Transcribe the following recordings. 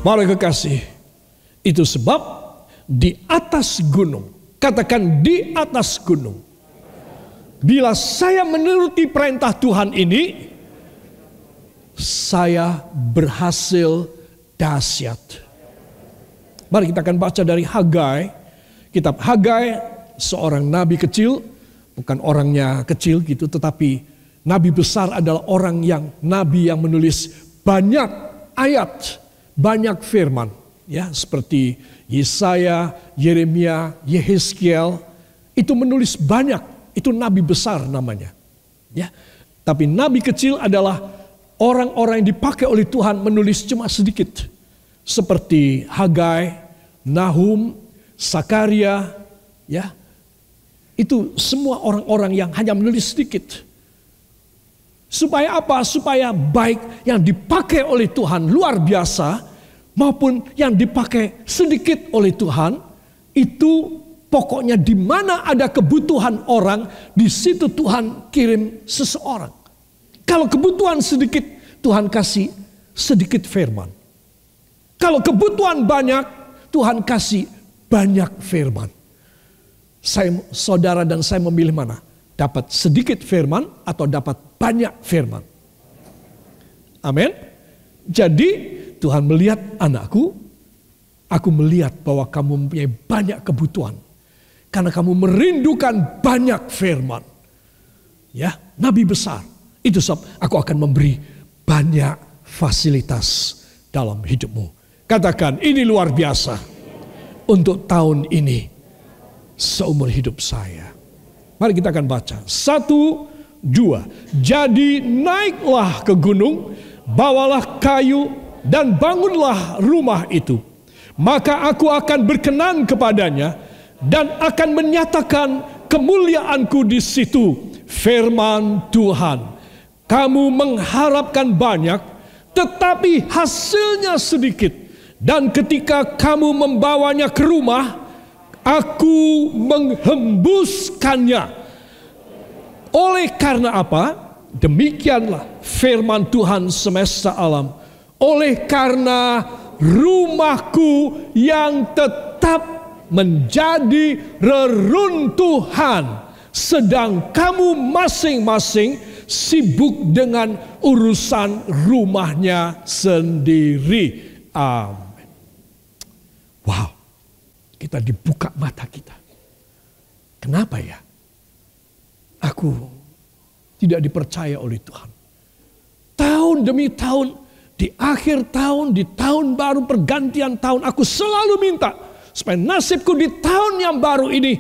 Para kekasih, itu sebab di atas gunung, katakan di atas gunung, bila saya menuruti perintah Tuhan ini, saya berhasil dahsyat. Mari kita akan baca dari Hagai. Kitab Hagai, seorang nabi kecil, bukan orangnya kecil gitu, tetapi nabi besar adalah orang yang nabi yang menulis banyak ayat, banyak firman, ya, seperti Yesaya, Yeremia, Yehezkiel, itu menulis banyak, itu nabi besar namanya, ya. Tapi nabi kecil adalah orang-orang yang dipakai oleh Tuhan menulis cuma sedikit, seperti Hagai, Nahum, Sakaria, ya. Itu semua orang-orang yang hanya menulis sedikit. Supaya apa? Supaya baik yang dipakai oleh Tuhan luar biasa maupun yang dipakai sedikit oleh Tuhan, itu pokoknya di mana ada kebutuhan orang, di situ Tuhan kirim seseorang. Kalau kebutuhan sedikit, Tuhan kasih sedikit firman. Kalau kebutuhan banyak, Tuhan kasih banyak firman. Saudara dan saya memilih mana? Dapat sedikit firman atau dapat banyak firman? Amin. Jadi Tuhan melihat, anakku, aku melihat bahwa kamu mempunyai banyak kebutuhan. Karena kamu merindukan banyak firman. Ya, nabi besar. Itu sebab aku akan memberi banyak fasilitas dalam hidupmu. Katakan, ini luar biasa untuk tahun ini, seumur hidup saya. Mari kita akan baca. 1, 2. Jadi naiklah ke gunung, bawalah kayu dan bangunlah rumah itu. Maka aku akan berkenan kepadanya dan akan menyatakan kemuliaanku di situ. Firman Tuhan. Kamu mengharapkan banyak, tetapi hasilnya sedikit. Dan ketika kamu membawanya ke rumah, aku menghembuskannya. Oleh karena apa? Demikianlah firman Tuhan semesta alam. Oleh karena rumahku yang tetap menjadi reruntuhan, sedang kamu masing-masing sibuk dengan urusan rumahnya sendiri. Amin. Wow, kita dibuka mata kita. Kenapa ya? Aku tidak dipercaya oleh Tuhan. Tahun demi tahun, di akhir tahun, di tahun baru pergantian tahun, aku selalu minta supaya nasibku di tahun yang baru ini,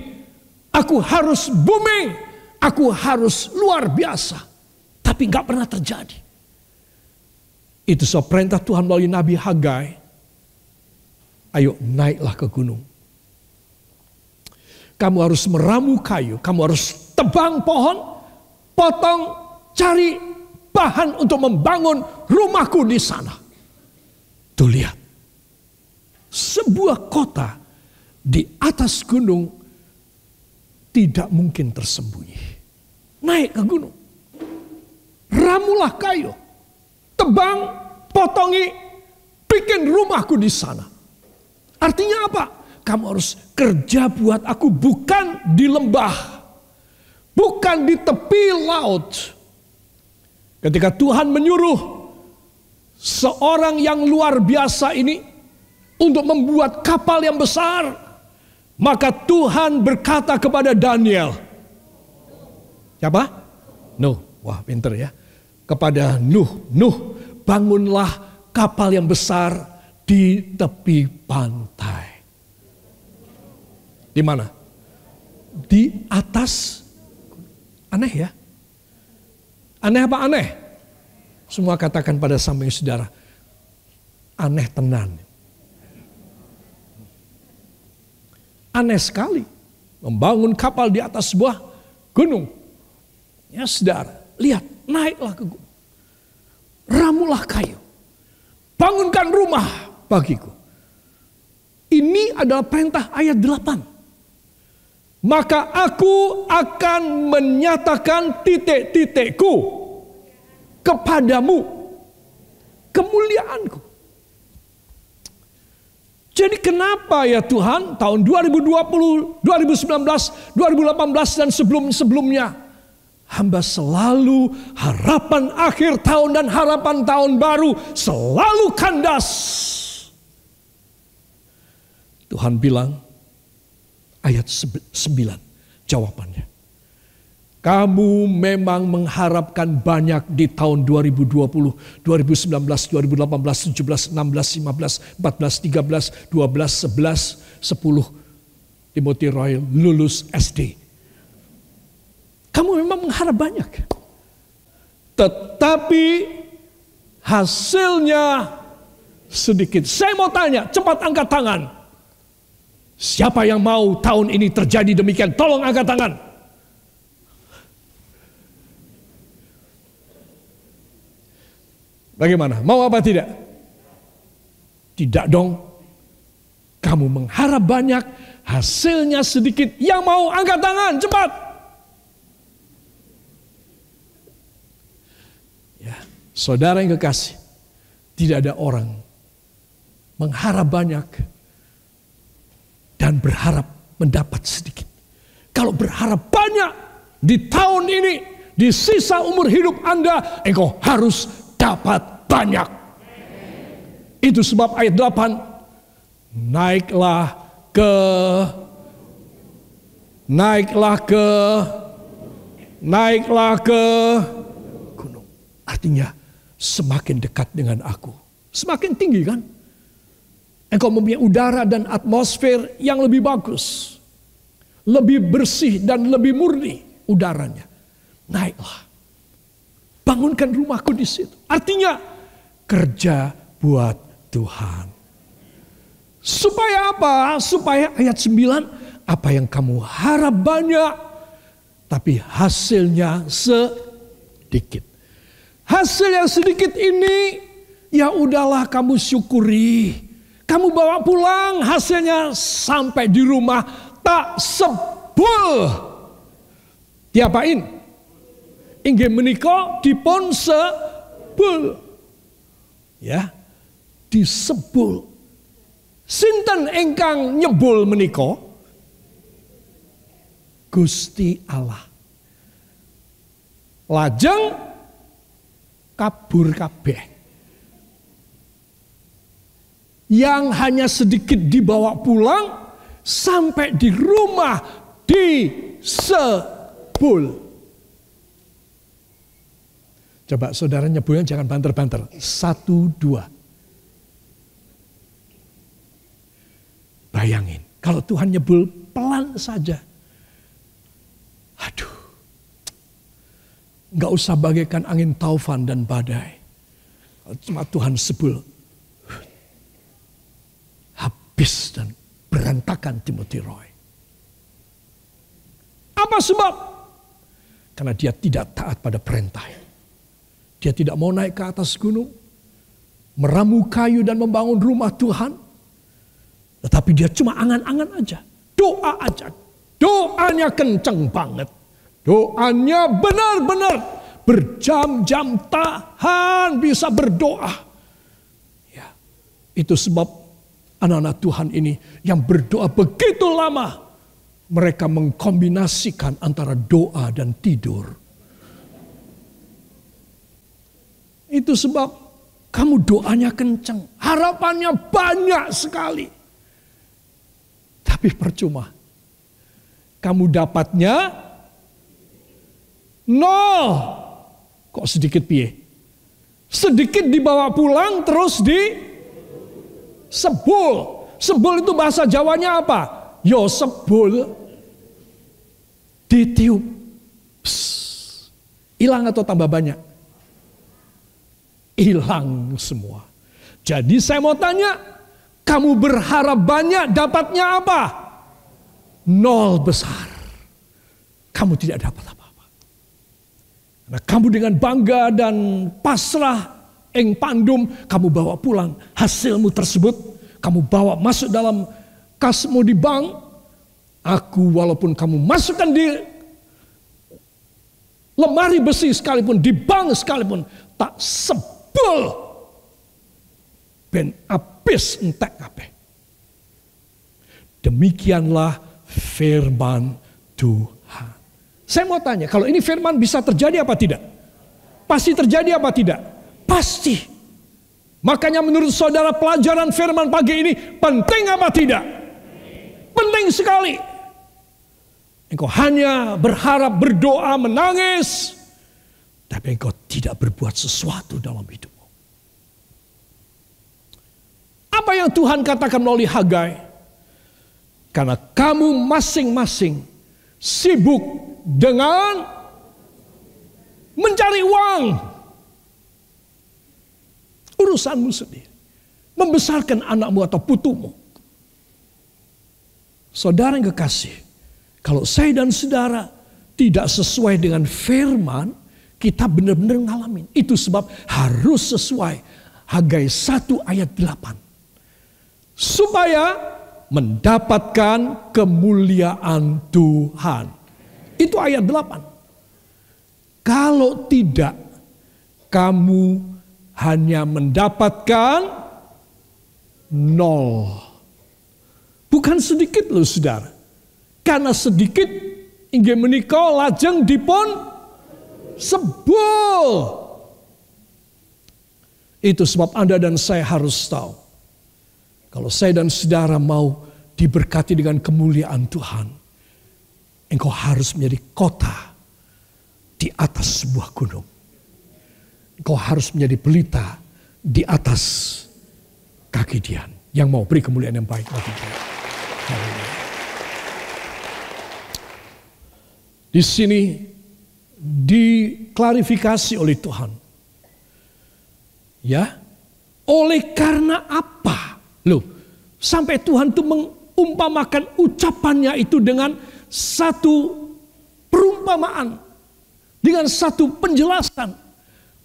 aku harus booming, aku harus luar biasa. Tapi gak pernah terjadi. Itu sebab perintah Tuhan melalui Nabi Hagai. Ayo naiklah ke gunung. Kamu harus meramu kayu, kamu harus tebang pohon, potong, cari bahan untuk membangun rumahku di sana. Tuh lihat, sebuah kota di atas gunung tidak mungkin tersembunyi. Naik ke gunung, ramulah kayu, tebang, potongi, bikin rumahku di sana. Artinya apa? Kamu harus kerja buat aku, bukan di lembah, bukan di tepi laut. Ketika Tuhan menyuruh seorang yang luar biasa ini untuk membuat kapal yang besar, maka Tuhan berkata kepada Daniel, siapa? Nuh, wah pinter ya. Kepada Nuh, bangunlah kapal yang besar di tepi pantai. Di mana? Di atas. Aneh ya? Aneh apa aneh? Semua katakan pada samping saudara, aneh tenan. Aneh sekali membangun kapal di atas sebuah gunung. Ya saudara, lihat, naiklah ke gunung. Ramulah kayu. Bangunkan rumah bagiku. Ini adalah perintah ayat 8. Maka aku akan menyatakan titik-titikku kepadamu, kemuliaanku. Jadi kenapa ya Tuhan tahun 2020, 2019, 2018 dan sebelum-sebelumnya hamba selalu harapan akhir tahun dan harapan tahun baru selalu kandas. Tuhan bilang ayat 9 jawabannya. Kamu memang mengharapkan banyak di tahun 2020, 2019, 2018, 17, 16, 15, 14, 13, 12, 11, 10. Timothy Roy lulus SD. Kamu memang mengharap banyak. Tetapi hasilnya sedikit. Saya mau tanya, cepat angkat tangan. Siapa yang mau tahun ini terjadi demikian? Tolong angkat tangan. Bagaimana? Mau apa tidak? Tidak dong. Kamu mengharap banyak, hasilnya sedikit. Yang mau angkat tangan, cepat. Ya, saudara yang kekasih, tidak ada orang mengharap banyak dan berharap mendapat sedikit. Kalau berharap banyak di tahun ini, di sisa umur hidup Anda, engkau harus dapat banyak. Itu sebab ayat 8, naiklah ke gunung. Artinya semakin dekat dengan aku, semakin tinggi kan? Engkau mempunyai udara dan atmosfer yang lebih bagus, lebih bersih dan lebih murni udaranya. Naiklah. Bangunkan rumahku di situ. Artinya kerja buat Tuhan. Supaya apa? Supaya ayat 9, apa yang kamu harap banyak, tapi hasilnya sedikit. Hasil yang sedikit ini, ya udahlah kamu syukuri. Kamu bawa pulang, hasilnya sampai di rumah tak sebul. Diapain? Inggih menika dipun sebul. Ya, disebul. Sinten ingkang nyebul menika? Gusti Allah. Lajeng kabur kabeh. Yang hanya sedikit dibawa pulang sampai di rumah disebul. Coba saudara nyebulnya jangan banter-banter. 1, 2. Bayangin, kalau Tuhan nyebul pelan saja. Aduh. Gak usah bagaikan angin taufan dan badai. Cuma Tuhan sebul. Habis dan berantakan Timothy Roy. Apa sebab? Karena dia tidak taat pada perintah. Dia tidak mau naik ke atas gunung, meramu kayu dan membangun rumah Tuhan. Tetapi dia cuma angan-angan aja, doa aja. Doanya kenceng banget. Doanya benar-benar berjam-jam tahan bisa berdoa. Ya, itu sebab anak-anak Tuhan ini yang berdoa begitu lama, mereka mengkombinasikan antara doa dan tidur. Itu sebab kamu doanya kencang, harapannya banyak sekali. Tapi percuma. Kamu dapatnya 0. Kok sedikit piye? Sedikit dibawa pulang terus sebul. Sebul itu bahasa Jawanya apa? Yo sebul. Ditiup. Hilang atau tambah banyak? Hilang semua. Jadi saya mau tanya, kamu berharap banyak, dapatnya apa? 0 besar. Kamu tidak dapat apa-apa. Nah, kamu dengan bangga dan pasrah, eng pandum, kamu bawa pulang hasilmu tersebut, kamu bawa masuk dalam kasmu di bank. Aku walaupun kamu masukkan di lemari besi sekalipun, di bank sekalipun, tak sebel ben abis entek kabeh. Demikianlah firman Tuhan. Saya mau tanya, kalau ini firman bisa terjadi apa tidak? Pasti terjadi apa tidak? Pasti. Makanya menurut saudara pelajaran firman pagi ini penting apa tidak? Penting sekali. Engkau hanya berharap, berdoa, menangis, tapi engkau tidak berbuat sesuatu dalam hidupmu. Apa yang Tuhan katakan melalui Hagai? Karena kamu masing-masing sibuk dengan mencari uang. Urusanmu sendiri. Membesarkan anakmu atau putumu. Saudara yang kekasih, kalau saya dan saudara tidak sesuai dengan firman, kita benar-benar ngalamin. Itu sebab harus sesuai Hagai 1 ayat 8. Supaya mendapatkan kemuliaan Tuhan. Itu ayat 8. Kalau tidak, kamu hanya mendapatkan 0. Bukan sedikit loh saudara. Karena sedikit inggih menika lajeng dipun sebul. Itu sebab Anda dan saya harus tahu. Kalau saya dan saudara mau diberkati dengan kemuliaan Tuhan, engkau harus menjadi kota di atas sebuah gunung. Engkau harus menjadi pelita di atas kaki Dian yang mau beri kemuliaan yang baik bagi dia. Di sini diklarifikasi oleh Tuhan. Ya, oleh karena apa? Loh, sampai Tuhan itu mengumpamakan ucapannya itu dengan satu perumpamaan. Dengan satu penjelasan.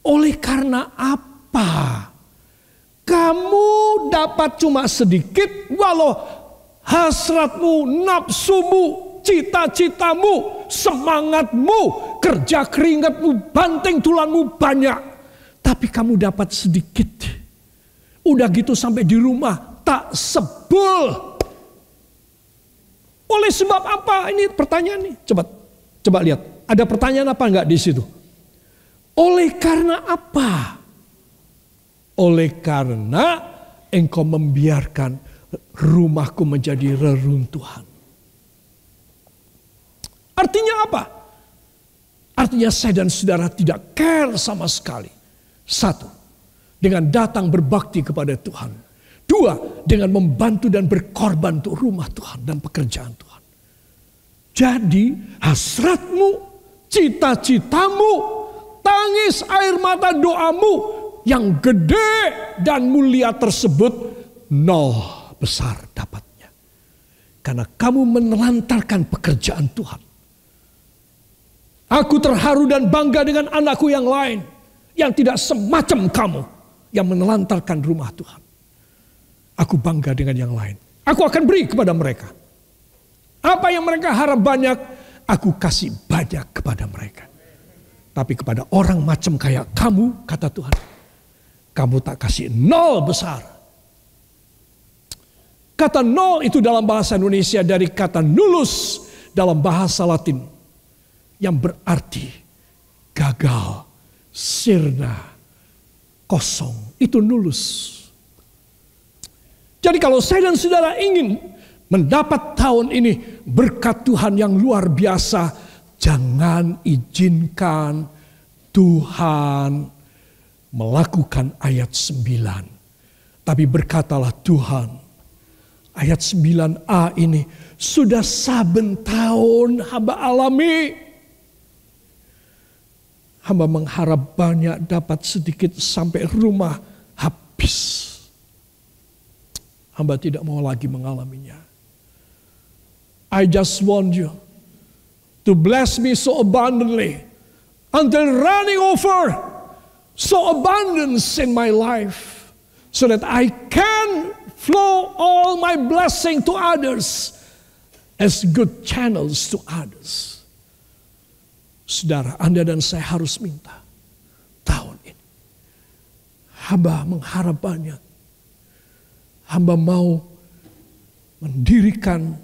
Oleh karena apa? Kamu dapat cuma sedikit walau hasratmu, nafsumu, cita-citamu, semangatmu, kerja keringatmu, banting tulanmu banyak. Tapi kamu dapat sedikit. Udah gitu sampai di rumah tak sebul. Oleh sebab apa? Ini pertanyaan nih. Coba lihat. Ada pertanyaan apa enggak di situ? Oleh karena apa? Oleh karena engkau membiarkan rumahku menjadi reruntuhan. Artinya apa? Artinya saya dan saudara tidak care sama sekali. 1, dengan datang berbakti kepada Tuhan. 2, dengan membantu dan berkorban untuk rumah Tuhan dan pekerjaan Tuhan. Jadi hasratmu, cita-citamu, tangis air mata doamu yang gede dan mulia tersebut 0 besar dapatnya. Karena kamu menelantarkan pekerjaan Tuhan. Aku terharu dan bangga dengan anakku yang lain yang tidak semacam kamu yang menelantarkan rumah Tuhan. Aku bangga dengan yang lain. Aku akan beri kepada mereka. Apa yang mereka harap banyak, aku kasih banyak kepada mereka. Tapi kepada orang macam kayak kamu, kata Tuhan, kamu tak kasih 0 besar. Kata 0 itu dalam bahasa Indonesia dari kata nullus dalam bahasa Latin. Yang berarti gagal, sirna, kosong. Itu nullus. Jadi kalau saya dan saudara ingin mendapat tahun ini berkat Tuhan yang luar biasa, jangan izinkan Tuhan melakukan ayat 9. Tapi berkatalah Tuhan, ayat 9a ini sudah saben tahun hamba alami. Hamba mengharap banyak, dapat sedikit sampai rumah habis. Hamba tidak mau lagi mengalaminya. I just want you to bless me so abundantly until running over, so abundance in my life, so that I can flow all my blessing to others as good channels to others. Saudara, Anda dan saya harus minta tahun ini. Hamba mengharap banyak. Hamba mau mendirikan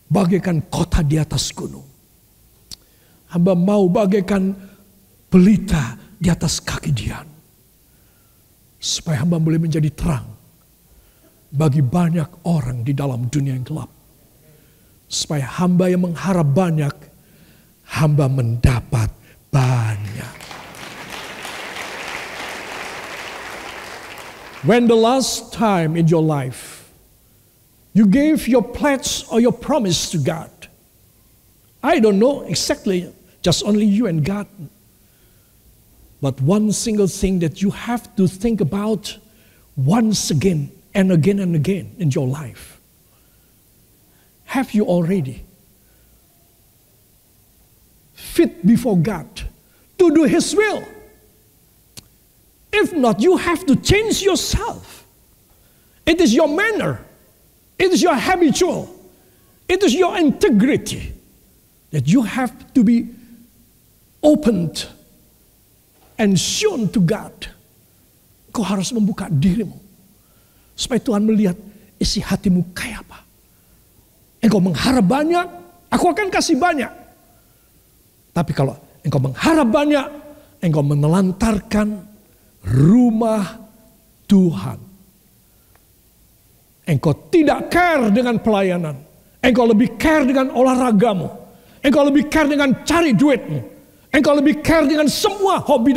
bagaikan kota di atas gunung. Hamba mau bagaikan pelita di atas kaki Dian. Supaya hamba boleh menjadi terang bagi banyak orang di dalam dunia yang gelap. Supaya hamba yang mengharap banyak, hamba mendapat banyak. When the last time in your life you gave your pledge or your promise to God? I don't know exactly, just only you and God. But one single thing that you have to think about once again and again and again in your life. Have you already fit before God to do His will? If not, you have to change yourself. It is your manner. It is your habitual. It is your integrity that you have to be opened and shown to God. Kau harus membuka dirimu supaya Tuhan melihat isi hatimu kayak apa. Engkau mengharap banyak, aku akan kasih banyak. Tapi kalau engkau mengharap banyak, engkau menelantarkan rumah Tuhan. Engkau tidak care dengan pelayanan. Engkau lebih care dengan olahragamu. Engkau lebih care dengan cari duitmu. Engkau lebih care dengan semua hobi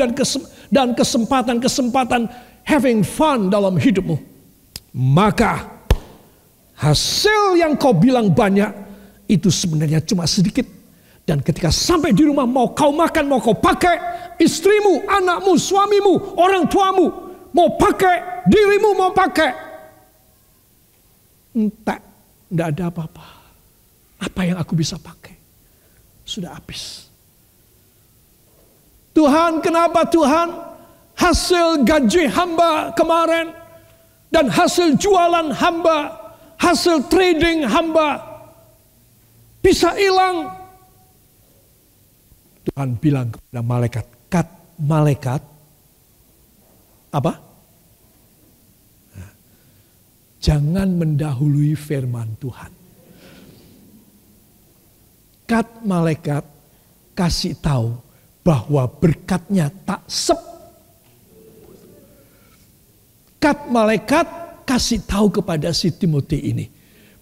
dan kesempatan-kesempatan having fun dalam hidupmu. Maka hasil yang kau bilang banyak itu sebenarnya cuma sedikit. Dan ketika sampai di rumah mau kau makan, mau kau pakai, istrimu, anakmu, suamimu, orang tuamu, mau pakai, dirimu mau pakai. Enggak ada apa-apa. Apa yang aku bisa pakai? Sudah habis. Tuhan, kenapa Tuhan? Hasil gaji hamba kemarin dan hasil jualan hamba, hasil trading hamba bisa hilang. Tuhan bilang kepada malaikat, malaikat, apa? Nah, jangan mendahului firman Tuhan. Malaikat kasih tahu bahwa berkatnya tak malaikat kasih tahu kepada si Timotius ini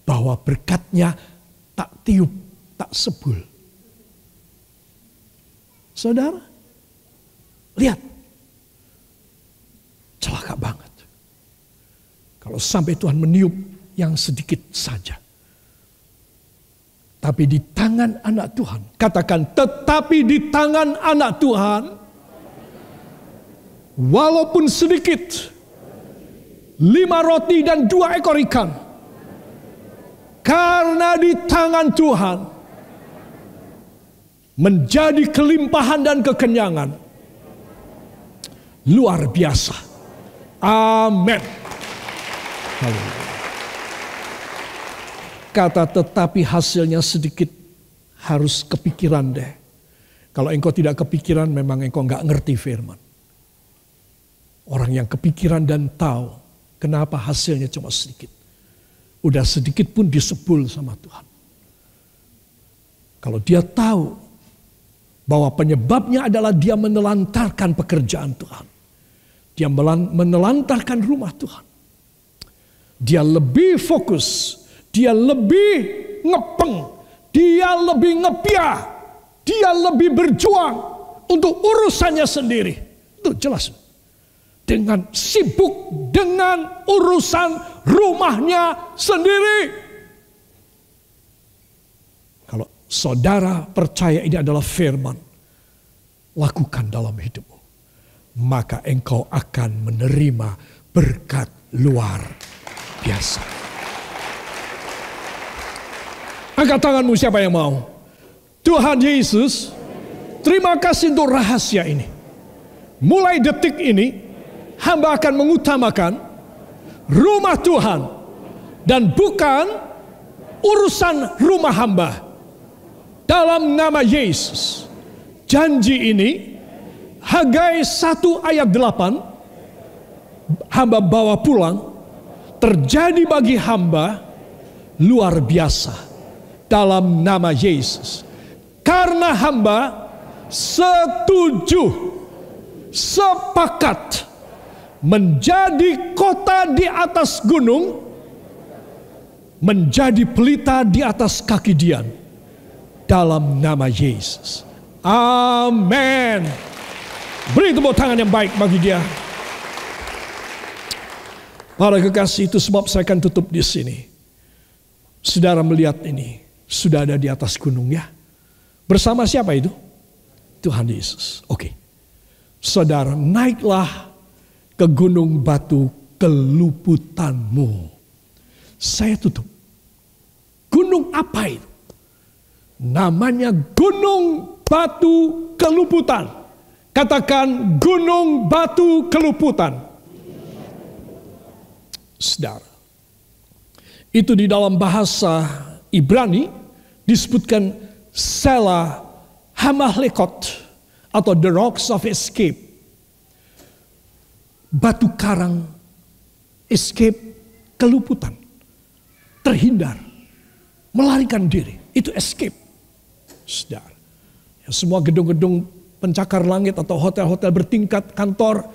bahwa berkatnya tak tiup, tak sebul. Saudara, lihat, celaka banget. Kalau sampai Tuhan meniup yang sedikit saja. Tapi di tangan anak Tuhan, katakan tetapi di tangan anak Tuhan, walaupun sedikit, 5 roti dan 2 ekor ikan. Karena di tangan Tuhan, menjadi kelimpahan dan kekenyangan. Luar biasa. Amin. Haleluya. Kata tetapi hasilnya sedikit, harus kepikiran deh. Kalau engkau tidak kepikiran, memang engkau nggak ngerti firman. Orang yang kepikiran dan tahu kenapa hasilnya cuma sedikit. Udah sedikit pun disebul sama Tuhan. Kalau dia tahu bahwa penyebabnya adalah dia menelantarkan pekerjaan Tuhan. Dia menelantarkan rumah Tuhan. Dia lebih fokus. Dia lebih ngepeng. Dia lebih ngepiah. Dia lebih berjuang untuk urusannya sendiri. Itu jelas. Dengan sibuk dengan urusan rumahnya sendiri. Kalau saudara percaya ini adalah firman, lakukan dalam hidupmu. Maka engkau akan menerima berkat luar biasa. Angkat tanganmu siapa yang mau. Tuhan Yesus, terima kasih untuk rahasia ini. Mulai detik ini, hamba akan mengutamakan rumah Tuhan dan bukan urusan rumah hamba. Dalam nama Yesus, janji ini Hagai 1 ayat 8 hamba bawa pulang, terjadi bagi hamba luar biasa dalam nama Yesus. Karena hamba setuju, sepakat menjadi kota di atas gunung, menjadi pelita di atas kaki Dian dalam nama Yesus. Amin. Beri tepuk tangan yang baik bagi dia. Para kekasih, itu sebab saya akan tutup di sini. Saudara melihat ini sudah ada di atas gunung ya. Bersama siapa itu? Tuhan Yesus. Oke. Saudara, naiklah ke gunung batu keluputanmu. Saya tutup. Gunung apa itu? Namanya gunung batu keluputan. Katakan gunung batu keluputan. Saudara, itu di dalam bahasa Ibrani disebutkan Sela Hamahlekot atau the rocks of escape. Batu karang escape, keluputan, terhindar, melarikan diri. Itu escape. Saudara, ya, semua gedung-gedung pencakar langit atau hotel-hotel bertingkat kantor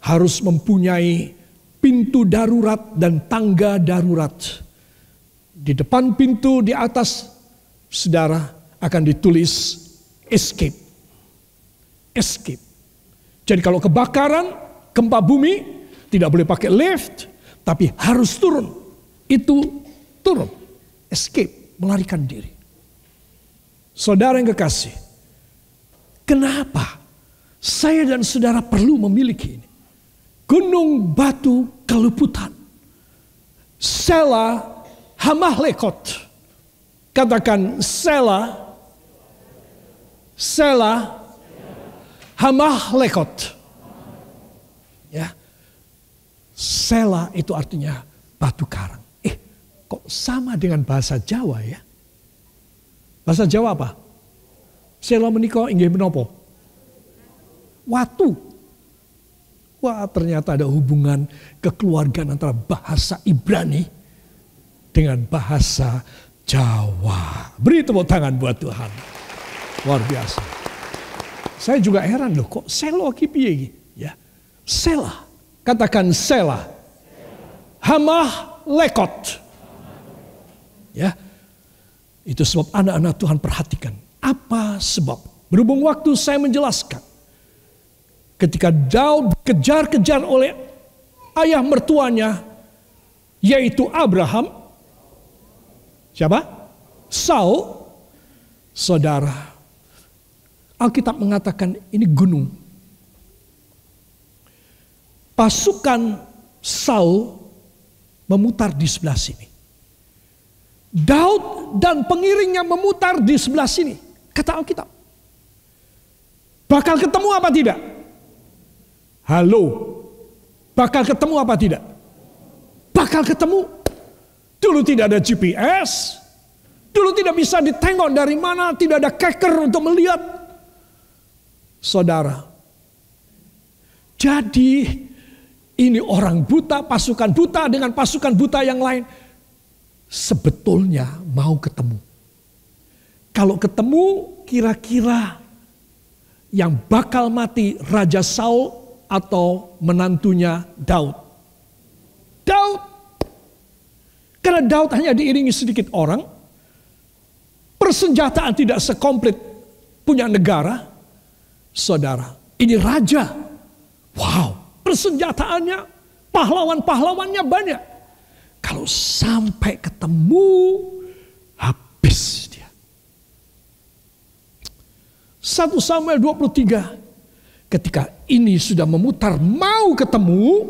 harus mempunyai pintu darurat dan tangga darurat. Di depan pintu di atas, saudara, akan ditulis escape. Escape. Jadi kalau kebakaran, gempa bumi, tidak boleh pakai lift, tapi harus turun. Itu turun. Escape, melarikan diri. Saudara yang kekasih, kenapa saya dan saudara perlu memiliki ini? Gunung batu keluputan. Sela Hamahlekot. Katakan Sela Hamahlekot. Ya. Sela itu artinya batu karang. Kok sama dengan bahasa Jawa ya? Bahasa Jawa apa? Sela menika inggih menapa? Watu. Wah, ternyata ada hubungan kekeluargaan antara bahasa Ibrani dengan bahasa Jawa. Beri tepuk tangan buat Tuhan. Luar biasa. Saya juga heran loh, kok Sela ki piye ya? Sela. Katakan Sela. Hamahlekot. Ya. Itu sebab anak-anak Tuhan perhatikan. Apa sebab? Berhubung waktu saya menjelaskan. Ketika Daud dikejar-kejar oleh ayah mertuanya, yaitu Abraham. Siapa? Saul. Saudara, Alkitab mengatakan ini gunung. Pasukan Saul memutar di sebelah sini. Daud dan pengiringnya memutar di sebelah sini. Kata Alkitab. Bakal ketemu apa tidak? Halo. Bakal ketemu apa tidak? Bakal ketemu. Dulu tidak ada GPS. Dulu tidak bisa ditengok dari mana. Tidak ada keker untuk melihat. Saudara. Jadi ini orang buta, pasukan buta dengan pasukan buta yang lain. Sebetulnya mau ketemu. Kalau ketemu kira-kira yang bakal mati Raja Saul atau menantunya Daud. Daud. Karena Daud hanya diiringi sedikit orang. Persenjataan tidak sekomplit punya negara. Saudara, ini raja. Wow, persenjataannya, pahlawan-pahlawannya banyak. Kalau sampai ketemu, habis dia. 1 Samuel 23. Ketika ini sudah memutar mau ketemu,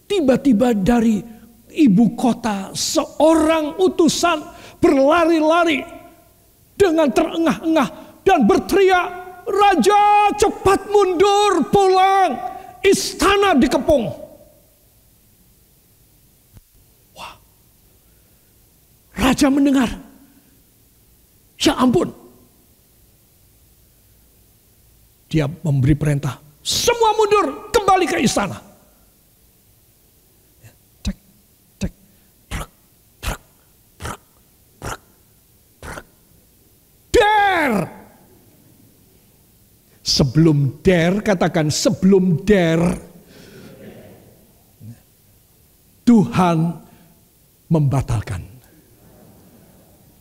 tiba-tiba dari ibu kota seorang utusan berlari-lari dengan terengah-engah dan berteriak, "Raja, cepat mundur pulang, istana dikepung." Wah. Raja mendengar. Ya ampun. Dia memberi perintah, semua mundur, kembali ke istana. Cek, cek, truk, truk, truk. Sebelum der, katakan sebelum der, Tuhan membatalkan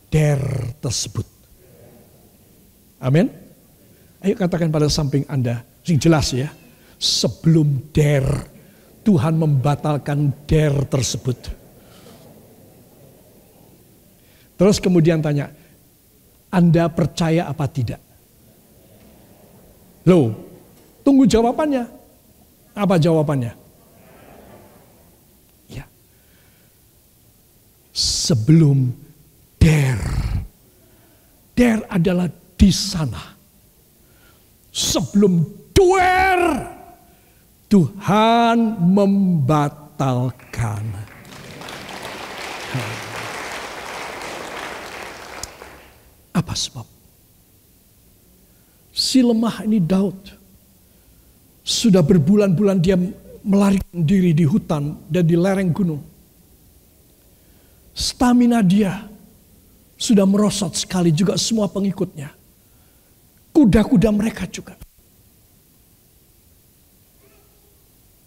der tersebut. Amin. Ayo katakan pada samping Anda, sing jelas ya. Sebelum der, Tuhan membatalkan der tersebut. Terus kemudian tanya, Anda percaya apa tidak? Loh, tunggu jawabannya. Apa jawabannya? Ya. Sebelum der. Der adalah di sana. Sebelum duer, Tuhan membatalkan. Apa sebab? Si lemah ini Daud sudah berbulan-bulan dia melarikan diri di hutan dan di lereng gunung. Stamina dia sudah merosot sekali, juga semua pengikutnya. Kuda-kuda mereka juga.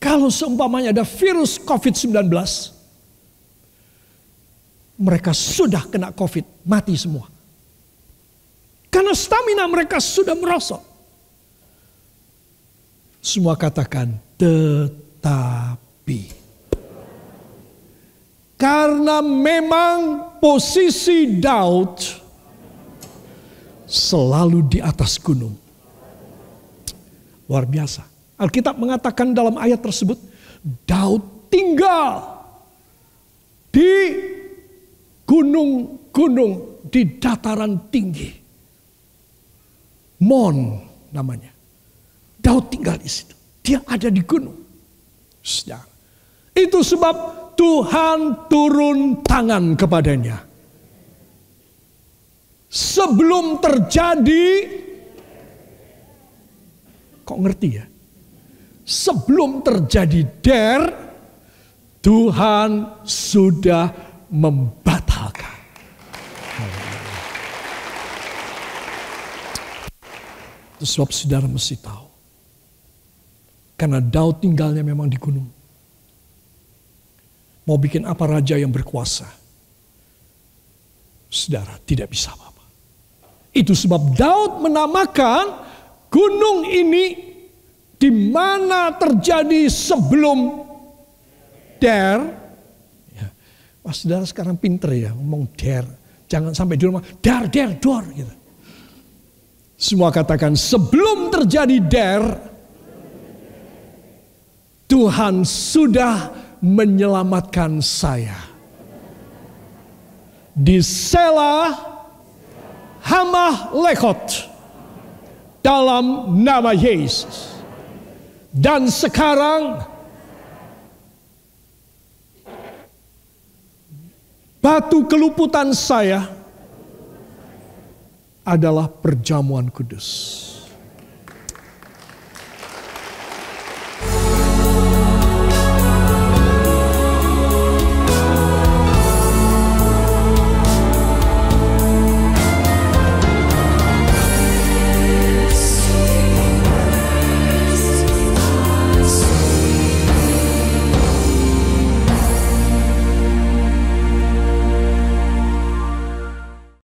Kalau seumpamanya ada virus COVID-19, mereka sudah kena COVID, mati semua. Karena stamina mereka sudah merosot. Semua katakan, tetapi. Karena memang posisi Daud selalu di atas gunung. Luar biasa. Alkitab mengatakan dalam ayat tersebut, Daud tinggal di gunung-gunung, di dataran tinggi. Mon namanya. Daud tinggal di situ. Dia ada di gunung. Saudara. Itu sebab Tuhan turun tangan kepadanya. Sebelum terjadi, kok ngerti ya? Sebelum terjadi der, Tuhan sudah membatalkan. Itu sebab saudara mesti tahu. Karena Daud tinggalnya memang di gunung. Mau bikin apa raja yang berkuasa? Saudara tidak bisa apa-apa. Itu sebab Daud menamakan gunung ini di mana terjadi sebelum der. Ya. Wah, saudara sekarang pinter ya ngomong der. Jangan sampai di rumah dar der dor gitu. Semua katakan sebelum terjadi der, Tuhan sudah menyelamatkan saya. Di Selah Hamah Lekot dalam nama Yesus. Dan sekarang batu keluputan saya adalah perjamuan kudus.